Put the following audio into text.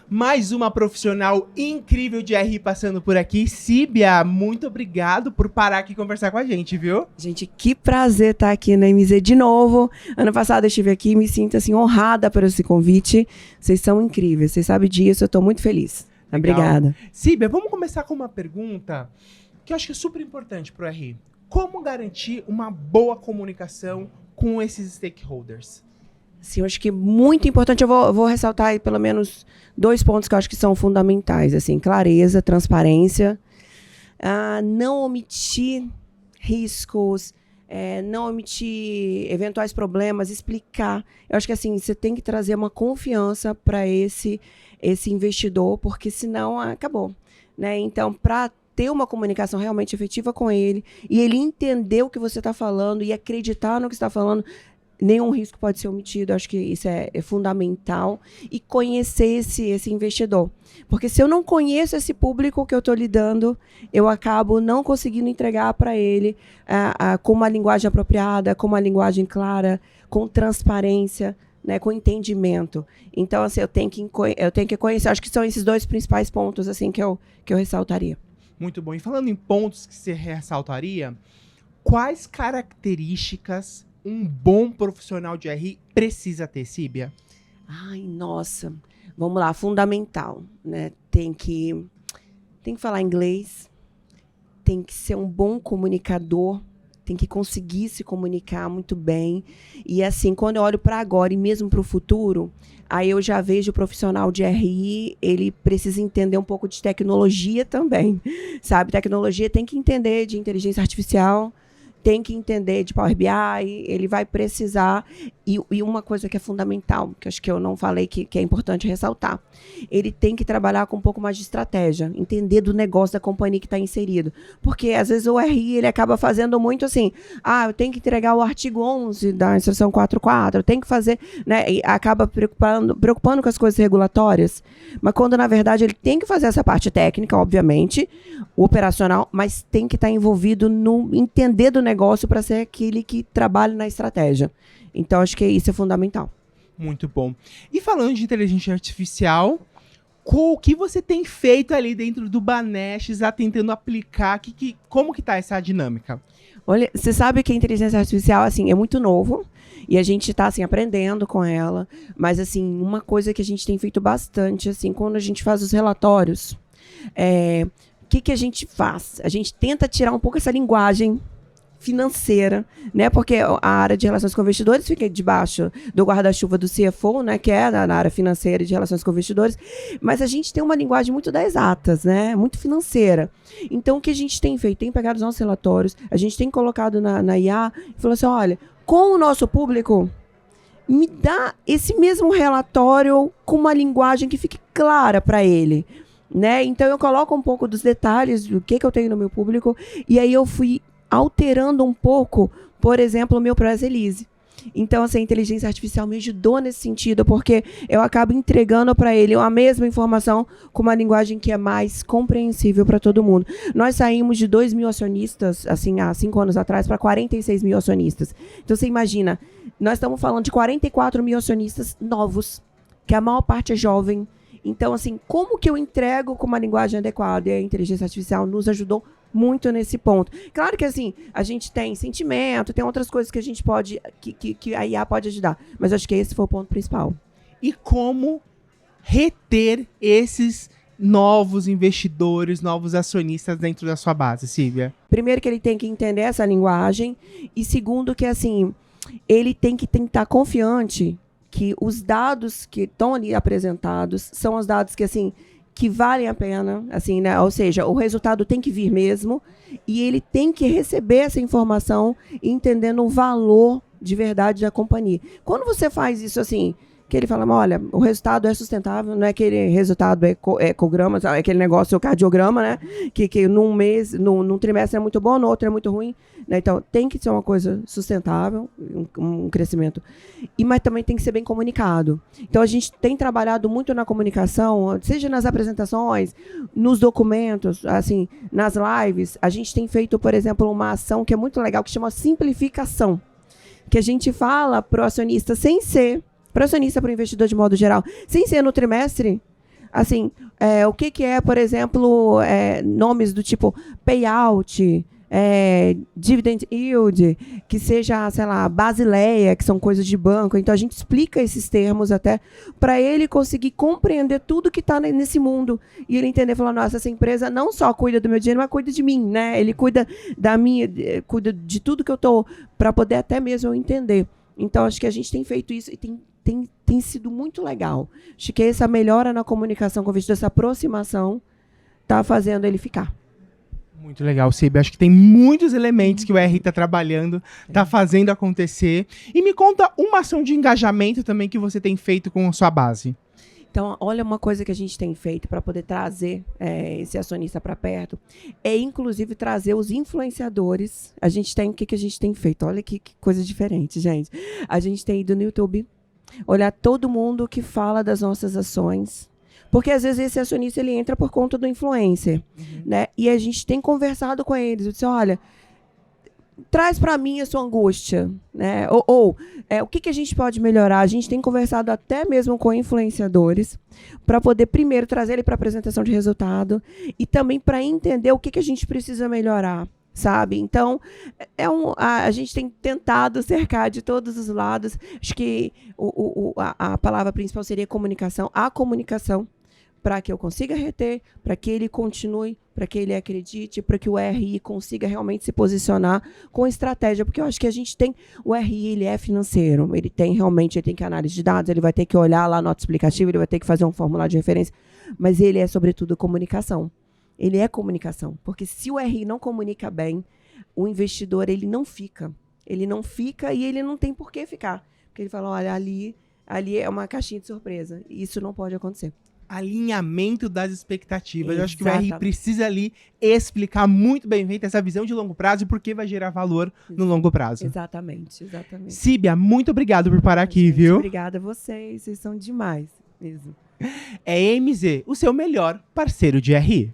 Mais uma profissional incrível de RI passando por aqui. Síbia, muito obrigado por parar aqui e conversar com a gente, viu? Gente, que prazer estar aqui na MZ de novo. Ano passado eu estive aqui e me sinto assim, honrada por esse convite. Vocês são incríveis, vocês sabem disso, eu estou muito feliz. Legal. Obrigada. Síbia, vamos começar com uma pergunta que eu acho que é super importante para o RI. Como garantir uma boa comunicação com esses stakeholders? Sim, eu acho que muito importante, eu vou ressaltar aí pelo menos 2 pontos que eu acho que são fundamentais, assim, clareza, transparência, não omitir riscos, não omitir eventuais problemas, explicar. Eu acho que assim, você tem que trazer uma confiança para esse investidor, porque senão acabou, né? Então, para ter uma comunicação realmente efetiva com ele, e ele entender o que você está falando e acreditar no que está falando, nenhum risco pode ser omitido. Acho que isso é fundamental. E conhecer esse investidor. Porque se eu não conheço esse público que eu estou lidando, eu acabo não conseguindo entregar para ele com uma linguagem apropriada, com uma linguagem clara, com transparência, né, com entendimento. Então, assim, eu tenho que conhecer. Acho que são esses 2 principais pontos assim, que eu ressaltaria. Muito bom. E falando em pontos que você ressaltaria, quais características um bom profissional de RI precisa ter, Síbia? Ai, nossa. Vamos lá, fundamental, né? Tem que falar inglês, tem que ser um bom comunicador, tem que conseguir se comunicar muito bem. E assim, quando eu olho para agora e mesmo para o futuro, aí eu já vejo o profissional de RI, ele precisa entender um pouco de tecnologia também, sabe? Tecnologia tem que entender de inteligência artificial, tem que entender de Power BI, ele vai precisar, e uma coisa que é fundamental, que acho que eu não falei que é importante ressaltar, ele tem que trabalhar com um pouco mais de estratégia, entender do negócio da companhia que está inserido, porque às vezes o RI ele acaba fazendo muito assim, eu tenho que entregar o artigo 11 da instrução 44, eu tenho que fazer, né, e acaba preocupando com as coisas regulatórias, mas quando na verdade ele tem que fazer essa parte técnica, obviamente, o operacional, mas tem que estar envolvido no entender do negócio para ser aquele que trabalha na estratégia. Então, acho que isso é fundamental. Muito bom. E falando de inteligência artificial, o que você tem feito ali dentro do Banesh, tentando aplicar? Como que tá essa dinâmica? Olha, você sabe que a inteligência artificial assim, é muito novo e a gente está assim, aprendendo com ela, mas assim, uma coisa que a gente tem feito bastante, assim, quando a gente faz os relatórios, o que a gente faz? A gente tenta tirar um pouco essa linguagem financeira, né? Porque a área de relações com investidores fica debaixo do guarda-chuva do CFO, né? Que é na área financeira e de relações com investidores, mas a gente tem uma linguagem muito das exatas, né? Muito financeira. Então, o que a gente tem feito? Tem pegado os nossos relatórios, a gente tem colocado na IA e falou assim, olha, com o nosso público, me dá esse mesmo relatório com uma linguagem que fique clara para ele, né? Então, eu coloco um pouco dos detalhes do que eu tenho no meu público e aí eu fui alterando um pouco, por exemplo, o meu Press Release. Então, assim, a inteligência artificial me ajudou nesse sentido, porque eu acabo entregando para ele a mesma informação com uma linguagem que é mais compreensível para todo mundo. Nós saímos de 2.000 acionistas, assim, há 5 anos atrás, para 46 mil acionistas. Então, você imagina, nós estamos falando de 44 mil acionistas novos, que a maior parte é jovem. Então, assim, como que eu entrego com uma linguagem adequada? E a inteligência artificial nos ajudou muito nesse ponto. Claro que, assim, a gente tem sentimento, tem outras coisas que a gente pode, que a IA pode ajudar. Mas acho que esse foi o ponto principal. E como reter esses novos investidores, novos acionistas dentro da sua base, Síbia? Primeiro que ele tem que entender essa linguagem. E segundo que, assim, ele tem que tentar confiante que os dados que estão ali apresentados são os dados que, assim, que valem a pena, assim, né? Ou seja, o resultado tem que vir mesmo e ele tem que receber essa informação entendendo o valor de verdade da companhia. Quando você faz isso assim, que ele fala, olha, o resultado é sustentável, não é aquele resultado ecograma, é aquele negócio, o cardiograma, né? Que num mês, num trimestre é muito bom, no outro é muito ruim. Né? Então, tem que ser uma coisa sustentável, um crescimento. Mas também tem que ser bem comunicado. Então, a gente tem trabalhado muito na comunicação, seja nas apresentações, nos documentos, assim, nas lives. A gente tem feito, por exemplo, uma ação que é muito legal, que chama simplificação. Que a gente fala para o acionista sem ser, para o acionista, para o investidor de modo geral, sem ser no trimestre, Assim, o que é, por exemplo, nomes do tipo payout, dividend yield, que seja, sei lá, Basileia, que são coisas de banco. Então, a gente explica esses termos até para ele conseguir compreender tudo que está nesse mundo. E ele entender, falar, nossa, essa empresa não só cuida do meu dinheiro, mas cuida de mim, né? Ele cuida cuida de tudo que eu estou, para poder até mesmo eu entender. Então, acho que a gente tem feito isso e tem sido muito legal. Acho que essa melhora na comunicação com o investidor, essa aproximação, está fazendo ele ficar. Muito legal, Cibi. Acho que tem muitos elementos que o RI está trabalhando, está fazendo acontecer. E me conta uma ação de engajamento também que você tem feito com a sua base. Então, olha, uma coisa que a gente tem feito para poder trazer esse acionista para perto é, inclusive, trazer os influenciadores. O que a gente tem feito? Olha que coisa diferente, gente. A gente tem ido no YouTube, olhar todo mundo que fala das nossas ações. Porque, às vezes, esse acionista ele entra por conta do influencer. Né? E a gente tem conversado com eles. Eu disse, olha, traz para mim a sua angústia. Né? O que a gente pode melhorar? A gente tem conversado até mesmo com influenciadores para poder, primeiro, trazer ele para apresentação de resultado e também para entender o que a gente precisa melhorar. Sabe? Então, a gente tem tentado cercar de todos os lados. Acho que a palavra principal seria comunicação. A comunicação para que eu consiga reter, para que ele continue, para que ele acredite, para que o RI consiga realmente se posicionar com estratégia, porque eu acho que a gente tem, o RI, ele é financeiro, ele tem que análise de dados, ele vai ter que olhar lá a nota explicativa, ele vai ter que fazer um formulário de referência, mas ele é, sobretudo, comunicação. Ele é comunicação, porque se o RI não comunica bem, o investidor, ele não fica e ele não tem por que ficar, porque ele fala, olha, ali é uma caixinha de surpresa, e isso não pode acontecer. Alinhamento das expectativas. Exatamente. Eu acho que o RI precisa ali explicar muito bem feita essa visão de longo prazo e por que vai gerar valor no longo prazo. Exatamente. Síbia, muito obrigado por parar aqui, gente, viu? Obrigada a vocês são demais mesmo. É MZ, o seu melhor parceiro de RI.